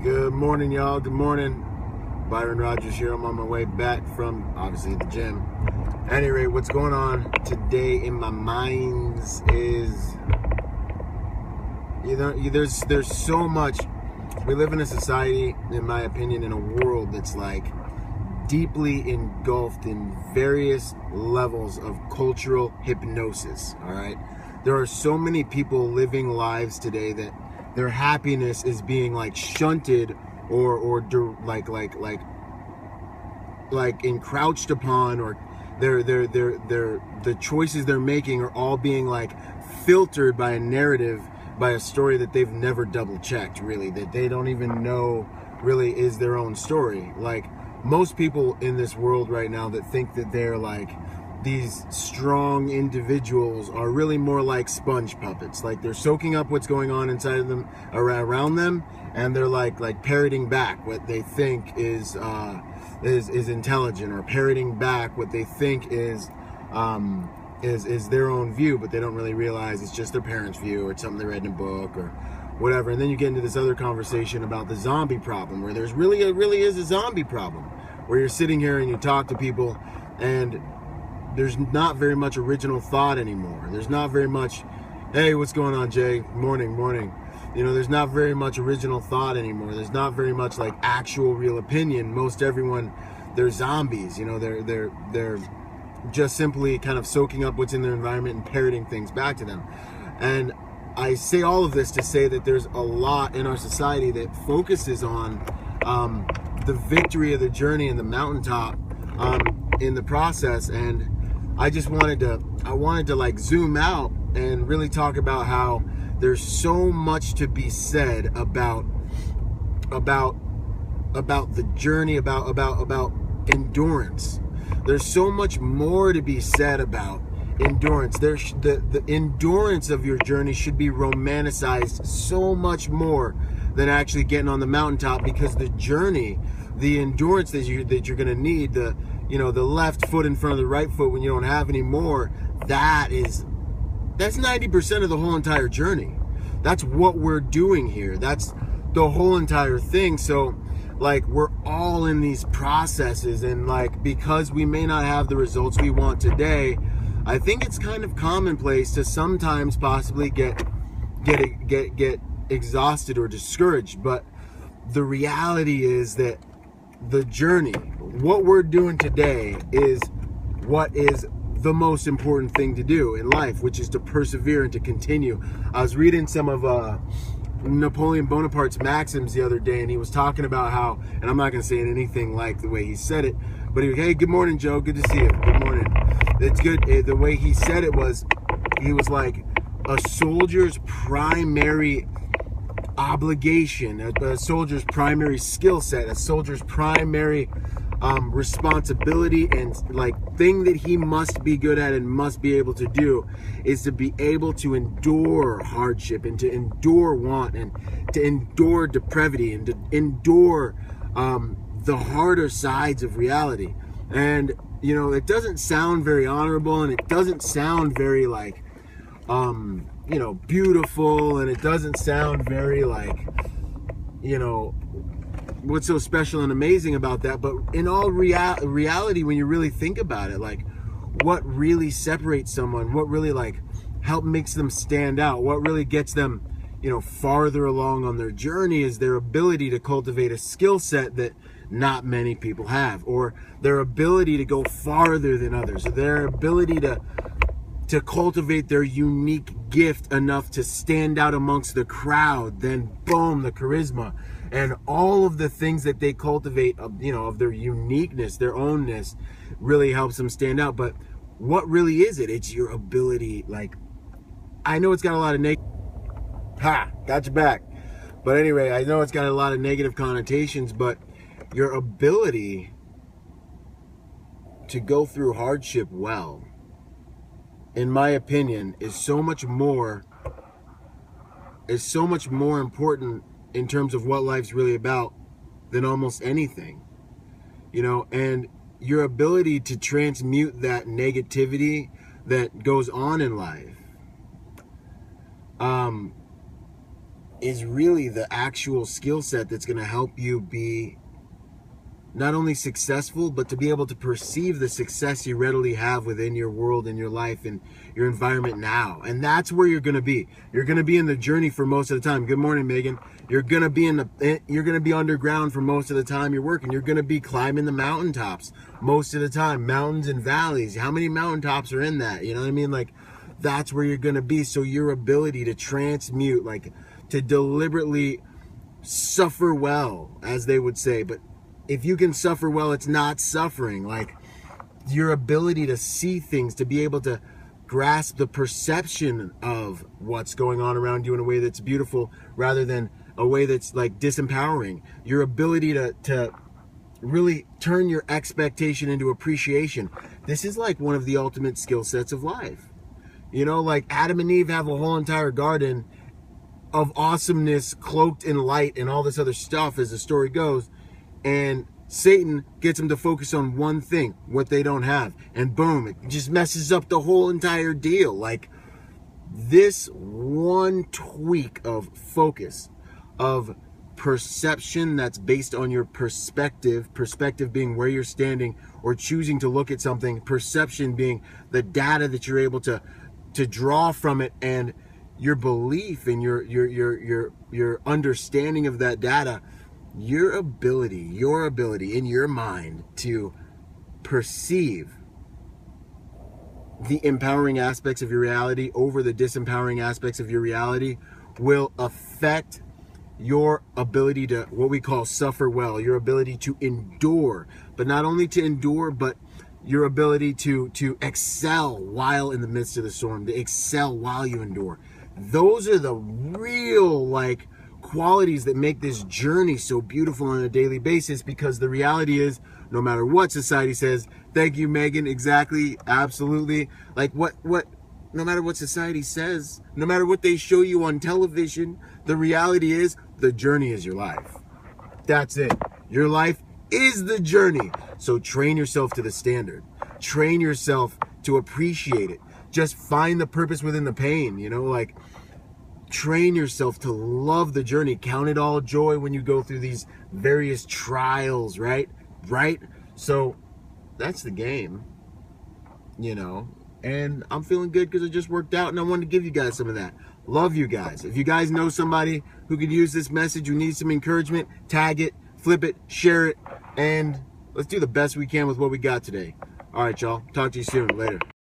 Good morning, y'all. Good morning. Byron Rogers here. I'm on my way back from, obviously, the gym. At any rate, what's going on today in my minds is, there's so much. We live in a society, in my opinion, in a world that's like deeply engulfed in various levels of cultural hypnosis, all right? There are so many people living lives today that their happiness is being like shunted or encroached upon, or the choices they're making are all being like filtered by a narrative, by a story that they've never double checked, really, that they don't even know really is their own story. Like most people in this world right now that think that they're like these strong individuals are really more like sponge puppets. Like they're soaking up what's going on inside of them, around them, and they're like parroting back what they think is intelligent, or parroting back what they think is their own view, but they don't really realize it's just their parents' view, or it's something they read in a book or whatever. And then you get into this other conversation about the zombie problem, where there's really is a zombie problem, where you're sitting here and you talk to people and there's not very much original thought anymore. There's not very much, hey, what's going on, Jay? Morning. There's not very much original thought anymore. There's not very much like actual real opinion. Most everyone, they're zombies. They're just simply kind of soaking up what's in their environment and parroting things back to them. And I say all of this to say that there's a lot in our society that focuses on the victory of the journey and the mountaintop in the process. And I wanted to like zoom out and really talk about how there's so much to be said about the journey, about endurance. There's so much more to be said about endurance. The endurance of your journey should be romanticized so much more than actually getting on the mountaintop, because the journey, the endurance that you're going to need, the left foot in front of the right foot when you don't have any more, that's 90% of the whole entire journey. That's what we're doing here. That's the whole entire thing. So like we're all in these processes, and like because we may not have the results we want today, I think it's kind of commonplace to sometimes possibly get exhausted or discouraged. But the reality is that the journey, what we're doing today, is what is the most important thing to do in life, which is to persevere and to continue. I was reading some of Napoleon Bonaparte's maxims the other day, and he was talking about how, and I'm not going to say anything like the way he said it, but he was, hey, good morning, Joe, good to see you, good morning. It's good. The way he said it was, he was like, a soldier's primary obligation, a soldier's primary skill set, a soldier's primary responsibility and like thing that he must be good at and must be able to do is to be able to endure hardship, and to endure want, and to endure depravity, and to endure the harder sides of reality. And it doesn't sound very honorable, and it doesn't sound very like beautiful, and it doesn't sound very like what's so special and amazing about that. But in all reality, when you really think about it, like what really separates someone, what really like makes them stand out, what really gets them farther along on their journey, is their ability to cultivate a skill set that not many people have, or their ability to go farther than others, or their ability to cultivate their unique gift enough to stand out amongst the crowd. Then boom, the charisma and all of the things that they cultivate of their uniqueness, their ownness, really helps them stand out. But what really is it? It's your ability. Like, I know it's got a lot of got you back. But anyway, I know it's got a lot of negative connotations, but your ability to go through hardship well, in my opinion, is so much more important in terms of what life's really about than almost anything. And your ability to transmute that negativity that goes on in life is really the actual skill set that's going to help you be not only successful, but to be able to perceive the success you readily have within your world and your life and your environment now. And that's where you're going to be. You're going to be in the journey for most of the time. Good morning, Megan. You're going to be underground for most of the time you're working. You're going to be climbing the mountaintops most of the time, mountains and valleys. How many mountaintops are in that? You know what I mean? Like, that's where you're going to be. So your ability to transmute, like to deliberately suffer well, as they would say, but if you can suffer well, it's not suffering. Like, your ability to see things, to be able to grasp the perception of what's going on around you in a way that's beautiful rather than a way that's like disempowering. Your ability to really turn your expectation into appreciation. This is like one of the ultimate skill sets of life. You know, like Adam and Eve have a whole entire garden of awesomeness cloaked in light and all this other stuff as the story goes. And Satan gets them to focus on one thing, what they don't have. And boom, it just messes up the whole entire deal. Like, this one tweak of focus, of perception that's based on your perspective being where you're standing or choosing to look at something, perception being the data that you're able to draw from it, and your belief and your understanding of that data. Your ability in your mind to perceive the empowering aspects of your reality over the disempowering aspects of your reality will affect your ability to, what we call, suffer well, your ability to endure, but not only to endure, but your ability to excel while in the midst of the storm, to excel while you endure. Those are the real, like, qualities that make this journey so beautiful on a daily basis, because the reality is, no matter what society says, thank you, Megan, exactly, absolutely, like no matter what society says, no matter what they show you on television, the reality is the journey is your life. That's it. Your life is the journey. So train yourself to the standard. Train yourself to appreciate it. Just find the purpose within the pain, you know, like, train yourself to love the journey. Count it all joy when you go through these various trials, right? So that's the game, you know. And I'm feeling good because I just worked out, and I wanted to give you guys some of that. Love you guys. If you guys know somebody who could use this message, who needs some encouragement, tag it, flip it, share it, and let's do the best we can with what we got today. All right, y'all. Talk to you soon. Later.